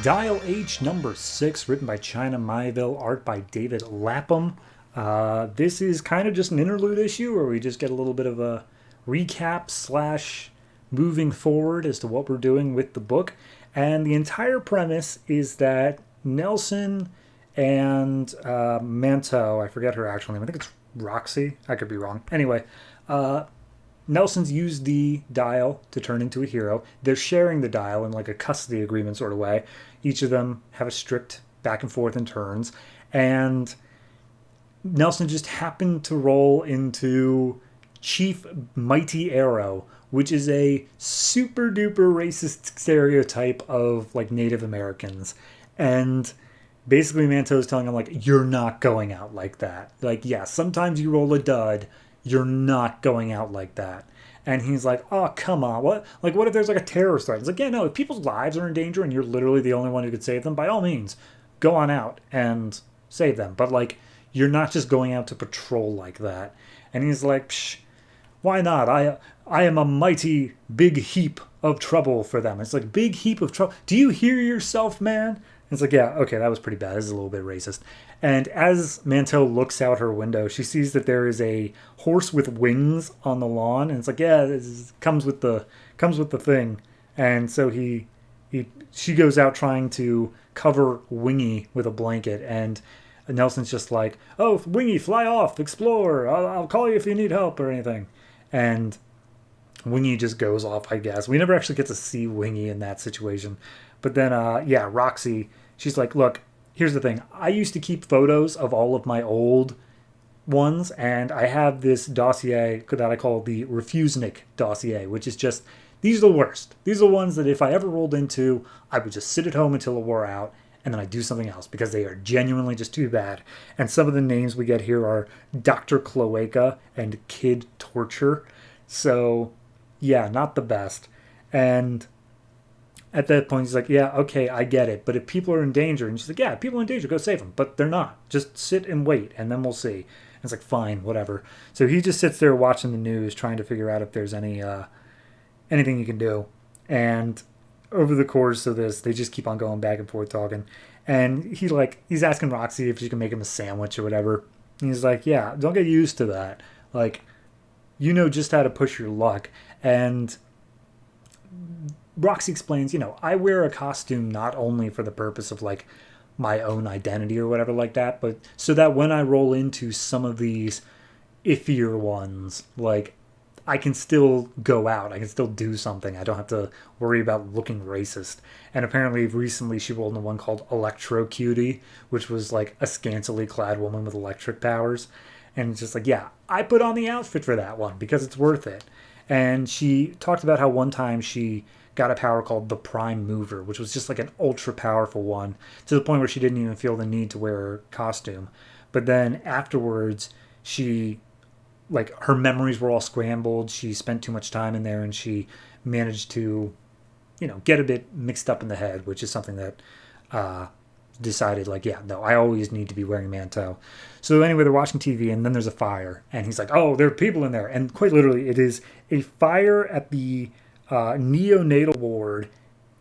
Dial H number 6, written by China Maiville, art by David Lapham. This is kind of just an interlude issue where we just get a little bit of a recap slash moving forward as to what we're doing with the book. And the entire premise is that Nelson and Manto, I forget her actual name, I think it's Roxy, I could be wrong. Anyway, Nelson's used the dial to turn into a hero. They're sharing the dial in like a custody agreement sort of way. Each of them have a strict back and forth in turns. And Nelson just happened to roll into Chief Mighty Arrow, which is a super duper racist stereotype of like Native Americans. And basically Manto's telling him like, you're not going out like that. Like, yeah, sometimes you roll a dud. You're not going out like that. And he's like, oh, come on. What if there's like a terrorist threat? He's like, yeah, no, if people's lives are in danger and you're literally the only one who could save them, by all means, go on out and save them. But like, you're not just going out to patrol like that. And he's like, psh, why not? I am a mighty big heap of trouble for them. It's like, big heap of trouble. Do you hear yourself, man? It's like, yeah, okay, that was pretty bad. This is a little bit racist. And as Manto looks out her window, she sees that there is a horse with wings on the lawn, and it's like, yeah, this comes with the thing. And so she goes out trying to cover Wingy with a blanket, and Nelson's just like, oh, Wingy, fly off, explore. I'll call you if you need help or anything. And Wingy just goes off, I guess. We never actually get to see Wingy in that situation. But then, Roxy, she's like, look, here's the thing. I used to keep photos of all of my old ones, and I have this dossier that I call the Refusnik dossier, which is just, these are the worst. These are the ones that if I ever rolled into, I would just sit at home until it wore out, and then I'd do something else, because they are genuinely just too bad. And some of the names we get here are Dr. Cloaca and Kid Torture. So, yeah, not the best. And at that point, he's like, yeah, okay, I get it. But if people are in danger, and she's like, yeah, people are in danger, go save them. But they're not. Just sit and wait, and then we'll see. And it's like, fine, whatever. So he just sits there watching the news, trying to figure out if there's anything he can do. And over the course of this, they just keep on going back and forth talking. And he's asking Roxy if she can make him a sandwich or whatever. And he's like, yeah, don't get used to that. Like, you know just how to push your luck. And Roxy explains, I wear a costume not only for the purpose of like my own identity or whatever like that, but so that when I roll into some of these iffier ones, like I can still go out. I can still do something. I don't have to worry about looking racist. And apparently recently she rolled into one called Electro Cutie, which was like a scantily clad woman with electric powers. And it's just like, yeah, I put on the outfit for that one because it's worth it. And she talked about how one time she got a power called the Prime Mover, which was just like an ultra powerful one to the point where she didn't even feel the need to wear a costume. But then afterwards, her memories were all scrambled. She spent too much time in there and she managed to, get a bit mixed up in the head, which is something that decided like, yeah, no, I always need to be wearing Manto. So anyway, they're watching TV and then there's a fire and he's like, oh, there are people in there. And quite literally, it is a fire at the neonatal ward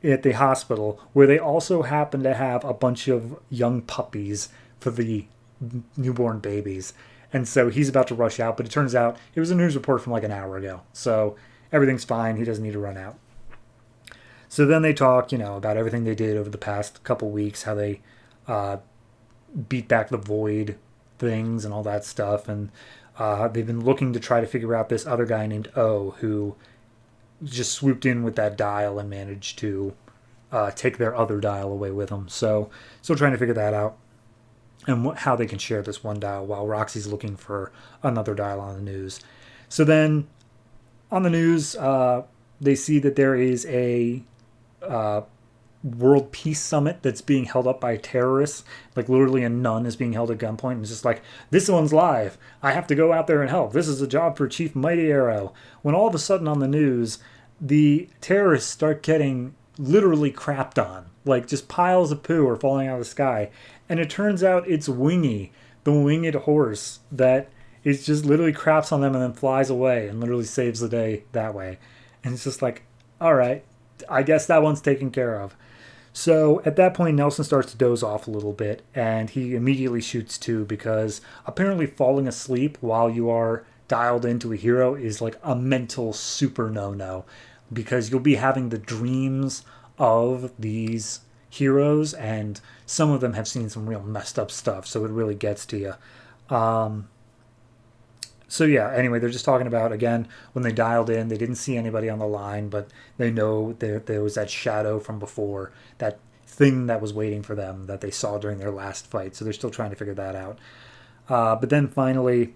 at the hospital where they also happen to have a bunch of young puppies for the newborn babies. And so he's about to rush out, but it turns out it was a news report from like an hour ago. So everything's fine. He doesn't need to run out. So then they talk, about everything they did over the past couple weeks, how they beat back the void things and all that stuff. And they've been looking to try to figure out this other guy named O who just swooped in with that dial and managed to take their other dial away with them. So still trying to figure that out and how they can share this one dial while Roxy's looking for another dial on the news. So then on the news, they see that there is a World Peace Summit that's being held up by terrorists. Like literally a nun is being held at gunpoint and it's just like, this one's live. I have to go out there and help. This is a job for Chief Mighty Arrow. When all of a sudden on the news, the terrorists start getting literally crapped on. Like just piles of poo are falling out of the sky. And it turns out it's Wingy, the winged horse that is just literally craps on them and then flies away and literally saves the day that way. And it's just like, all right, I guess that one's taken care of. So at that point, Nelson starts to doze off a little bit, and he immediately shoots two because apparently falling asleep while you are dialed into a hero is like a mental super no-no, because you'll be having the dreams of these heroes, and some of them have seen some real messed up stuff, so it really gets to you. So yeah, anyway, they're just talking about, again, when they dialed in, they didn't see anybody on the line, but they know there was that shadow from before, that thing that was waiting for them that they saw during their last fight. So they're still trying to figure that out. But then finally,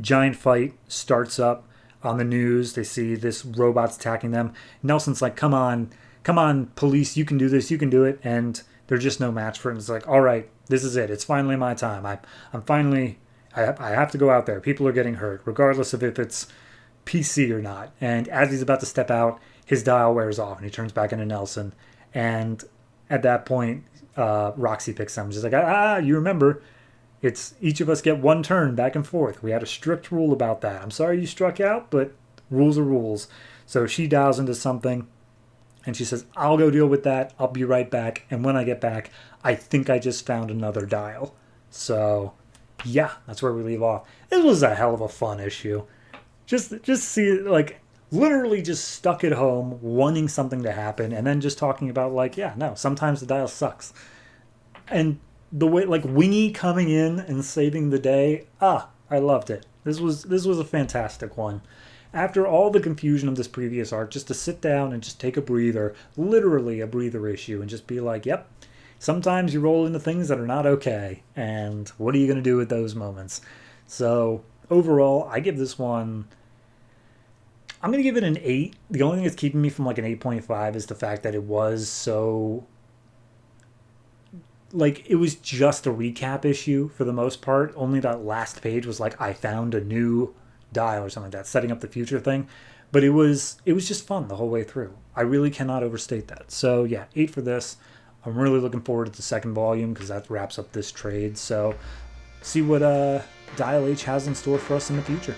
giant fight starts up on the news. They see this robot's attacking them. Nelson's like, come on, police, you can do this, you can do it. And they're just no match for it. And it's like, all right, this is it. It's finally my time. I'm finally... I have to go out there. People are getting hurt, regardless of if it's PC or not. And as he's about to step out, his dial wears off, and he turns back into Nelson. And at that point, Roxy picks him. She's like, you remember, it's each of us get one turn back and forth. We had a strict rule about that. I'm sorry you struck out, but rules are rules. So she dials into something, and she says, I'll go deal with that. I'll be right back. And when I get back, I think I just found another dial. So... yeah, that's where we leave off. It was a hell of a fun issue. Just see it, like, literally just stuck at home, wanting something to happen, and then just talking about, like, yeah, no, sometimes the dial sucks. And the way, like, Wingy coming in and saving the day, I loved it. This was a fantastic one. After all the confusion of this previous arc, just to sit down and just take a breather, literally a breather issue, and just be like, yep, sometimes you roll into things that are not okay, and what are you going to do with those moments? So overall, I give this one, I'm going to give it an 8. The only thing that's keeping me from like an 8.5 is the fact that it was so, like, it was just a recap issue for the most part. Only that last page was like, I found a new dial or something like that, setting up the future thing. But it was just fun the whole way through. I really cannot overstate that. So yeah, 8 for this. I'm really looking forward to the second volume because that wraps up this trade. So see what Dial H has in store for us in the future.